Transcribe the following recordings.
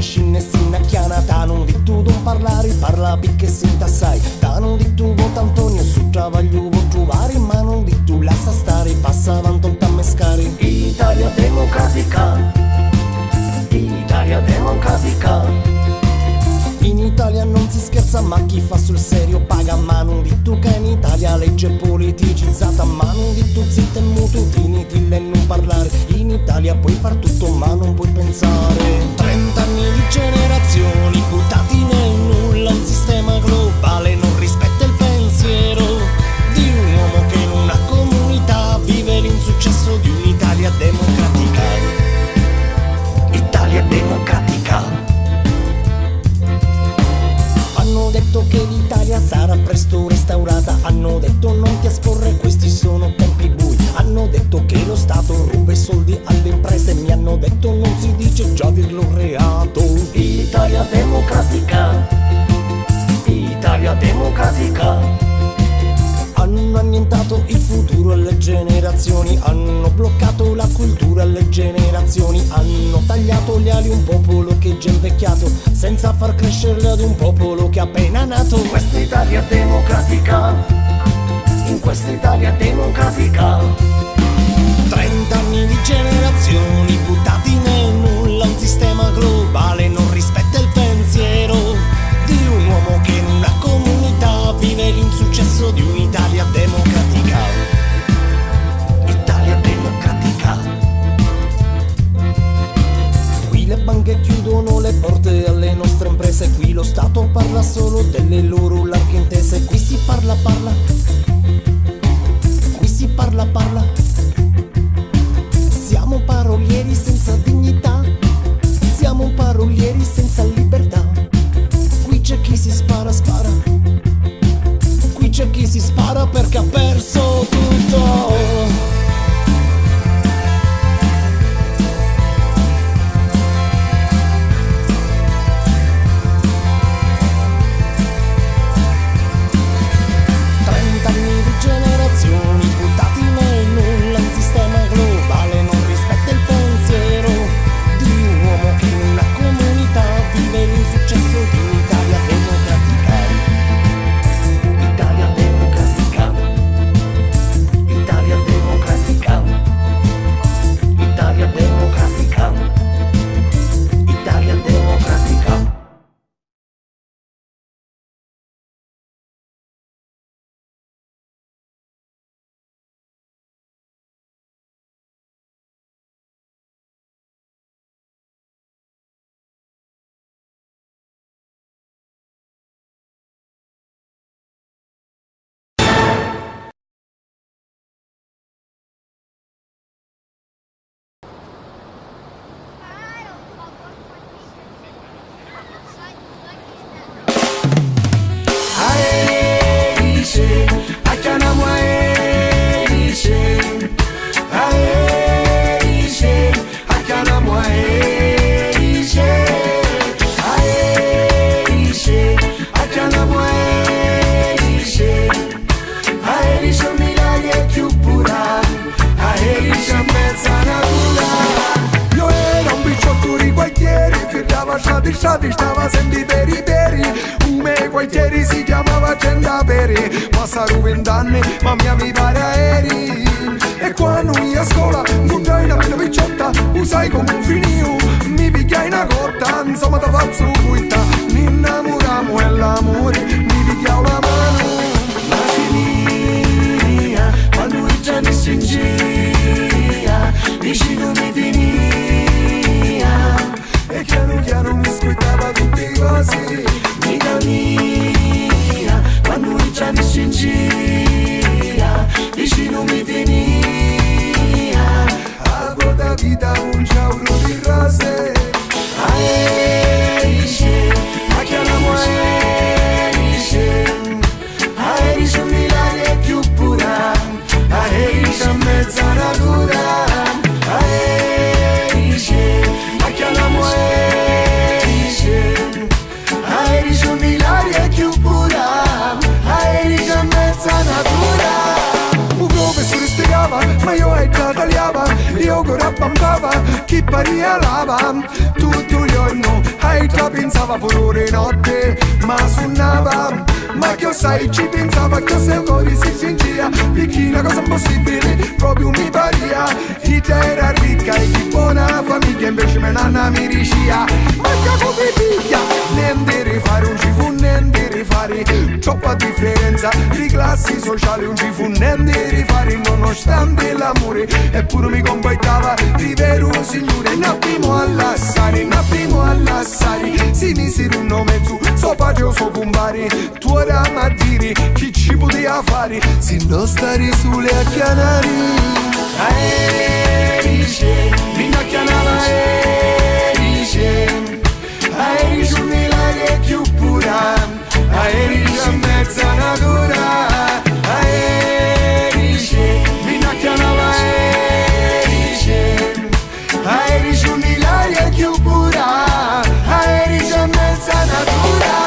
finisci nessina chiana. Ta non di tu non parlare, parla picche senta assai. Ta non di tu vota Antonio, su travaglio vuoi trovare. Ma non di tu lascia stare, passa avanti un tammescare. Italia democratica, Italia democratica. In Italia non si scherza, ma chi fa sul serio paga. Ma non di tu che in Italia legge politicizzata. Ma non di tu zitto e muto, tinitille e non parlare. In Italia puoi far tutto ma non puoi pensare. 30 anni di generazioni buttati nel nulla. Un sistema globale non rispetta il pensiero di un uomo che in una comunità vive l'insuccesso di un'Italia democratica. Italia democratica. Hanno detto che l'Italia sarà presto restaurata. Hanno detto non ti esporre, questi sono tempi bui. Hanno detto che lo Stato ruba i soldi alle imprese. Mi hanno detto non si dice già dirlo reato. Italia democratica, Italia democratica. Hanno annientato il futuro alle generazioni. Hanno bloccato la cultura alle generazioni. Hanno tagliato gli ali un popolo che è già invecchiato, senza far crescerle ad un popolo che è appena nato. In questa Italia democratica, in questa Italia democratica. 30 anni di generazioni buttati nel nulla. Un sistema globale non rispetta il pensiero di un uomo che in una comunità vive l'insuccesso di un'Italia democratica. Italia democratica. Qui le banche chiudono le porte alle nostre imprese. Qui lo Stato parla solo delle loro larghe intese. Qui si parla, qui si parla. Siamo parolieri senza dignità, siamo parolieri senza libertà. Qui c'è chi si spara, qui c'è chi si spara perché ha perso tutto. Generazioni buttati nel nulla. Un sistema globale non rispetta il pensiero di un uomo che in una comunità vive l'insuccesso di un'Italia democratica. Italia democratica, Italia democratica, Italia democratica, Italia democratica. Stava sempre peri, un me quartieri si chiamava Cendaperi. Passarono 20 anni, ma mi pare aerei. E quando io a scuola, puntai una bella picciotta, usai come un finio, mi pigliai una cotta, insomma da faccio buita. Mi innamoramo e l'amore, mi pigliavo la mano. La finia, quando i giorni si ingia, vicino mi venia. E piano mi squitava tutti i cosi. Vita mia, quando i giorni si ingia, vicino mi venia. A quota vita un ciauro di rose. Aerisce, ma chiamiamo Aerisce. Aerisce l'aria più pura, Aerisce a mezza natura. Aerisce, ma chiamiamo Aerisce. Aerisce l'aria più pura, Aerisce a mezza natura. Un professore spiegava, ma io già tagliava, io ancora bambava, chi paria lava, tutto gli giorno, ai già pensava pure notte, ma suonava, ma che sai ci pensava che se cuore si sentia, picchina cosa impossibile, proprio mi paria, chi già era ricca e chi buona famiglia, invece me nanna mi diceva, ma che come figlia, niente rifare, non ci fu niente rifare, troppa differenza di classi sociali, non ci fu niente rifare, nonostante l'amore, eppure mi compaitava di vero un signore, ne primo all'assare, si misero un mezzo, so pace o so pumbare, tu ora a dire chi ci poteva fare, se non stare sole a chianare, aerice, mi chiamava aerice, aerice un milagro più pura, aerice a mezza natura, aerice, mi chiamava aerice, aerice un milagro più pura, aerice a mezza natura.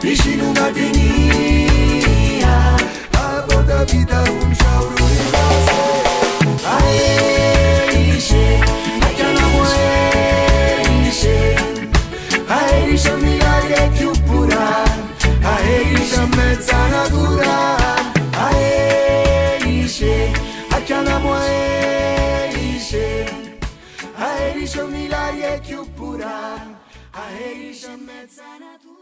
Vicino una venia, a volta vita un ciao di cose. Aerice, a chiamamo aerice, aerice a milagro più pura, aerice a mezza natura, aerice, a chiamamo aerice, aerice a milagro più pura, aerice a mezza natura.